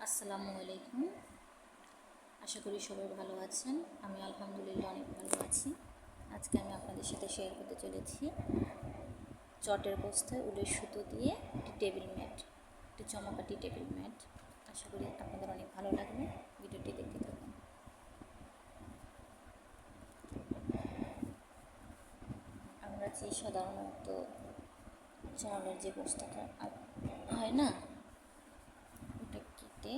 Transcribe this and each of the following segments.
আসসালামু আলাইকুম। আশা করি সবাই ভালো আছেন। আমি আলহামদুলিল্লাহ অনেক ভালো আছি। আজকে আমি আপনাদের সাথে শেয়ার করতে চলেছি চটের বস্তায় উলের সুতো দিয়ে একটি টেবিল ম্যাট, একটি চমকাটি টেবিল ম্যাট। আশা করি আপনাদের অনেক ভালো লাগবে। ভিডিওটি দেখতে থাকুন। আমরা যে সাধারণত চাউলের যে বস্তাটা হয় না, ওটা কেটে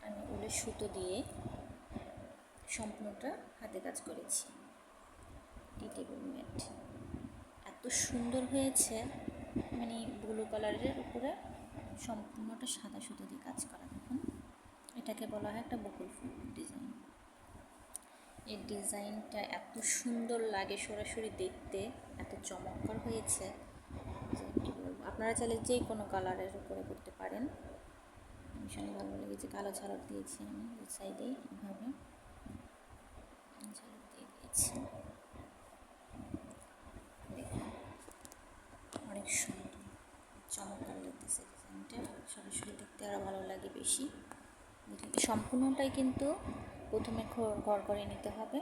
আমি উলের সুতো দিয়ে সম্পূর্ণটা হাতে কাজ করেছি। টেবিল ম্যাট এত সুন্দর হয়েছে, মানে ব্লু কালারের উপরে সম্পূর্ণটা সাদা সুতো দিয়ে কাজ করা। দেখুন, এটাকে বলা হয় একটা বকুল ফুল ডিজাইন। এই ডিজাইনটা এত সুন্দর লাগে সরাসরি দেখতে, এত চমৎকার হয়েছে যে কী বলবো। আপনারা চাইলে যে কোনো কালারের উপরে করতে পারেন। ভীষণ ভালো লেগেছে। কালো ঝালর দিয়েছি আমি ওই সাইডে, এইভাবে ঝালর দিয়ে দিয়েছি। অনেক সুন্দর চমৎকার লাগতেছে ডিজাইনটা। সরাসরি দেখতে আরও ভালো লাগে বেশি। সম্পূর্ণটাই কিন্তু প্রথমে ঘর করে নিতে হবে,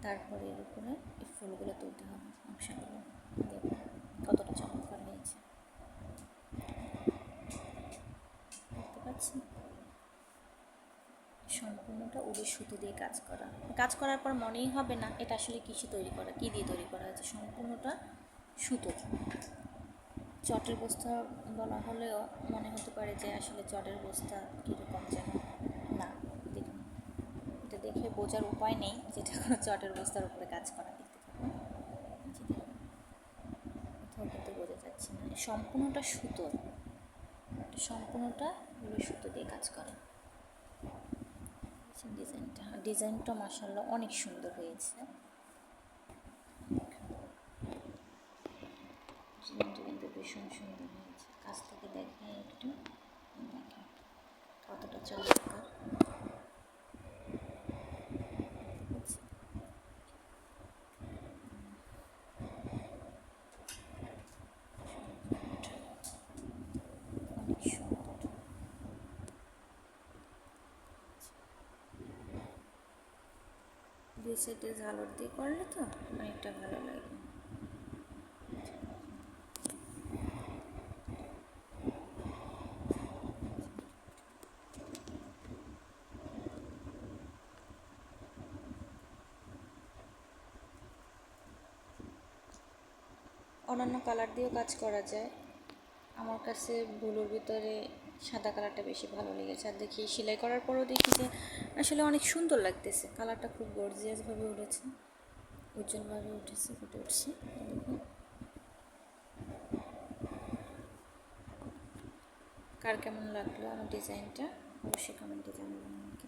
তারপরে এর উপরে এই ফুলগুলো তুলতে হবে, নকশাগুলো। দেখুন কতটা চমৎকার হয়েছে, দেখতে পাচ্ছেন। সম্পূর্ণটা উলের সুতো দিয়ে কাজ করার পর মনেই হবে না এটা আসলে কী দিয়ে তৈরি করা হয়েছে। সম্পূর্ণটা সুতো। চটের বস্তা বলা হলেও মনে হতে পারে যে আসলে চটের বস্তা কীরকম যেন। না, দেখুন, এটা দেখে বোঝার উপায় নেই যেটা কোনো চটের বস্তার উপরে কাজ করা। দেখতে থাকুন, কোথাও কিন্তু বোঝা যাচ্ছে না। সম্পূর্ণটা সুতো, সম্পূর্ণটা সুতো দিয়ে কাজ করা। ডিজাইনটা মাশাআল্লাহ অনেক সুন্দর হয়েছে। ডিজাইনটা কিন্তু ভীষণ সুন্দর হয়েছে। কাছ থেকে দেখে একটু, দেখেন কতটা চমৎকার। অনেক সুন্দর। দুই সাইডে ঝালর দিয়ে করলে তো অনেকটা ভালো লাগে। অন্যান্য কালার দিয়েও কাজ করা যায়। আমার কাছে ব্লুর ভিতরে সাদা কালারটা বেশি ভালো লেগেছে। আর দেখি সেলাই করার পরেও দেখি যে আসলে অনেক সুন্দর লাগতেছে। কালারটা খুব গর্জিয়াসভাবে উঠেছে, উজ্জ্বলভাবে ফুটে উঠছে। দেখুন, কার কেমন লাগলো আমার ডিজাইনটা অবশ্যই কমেন্টে জানাবেন আমাকে।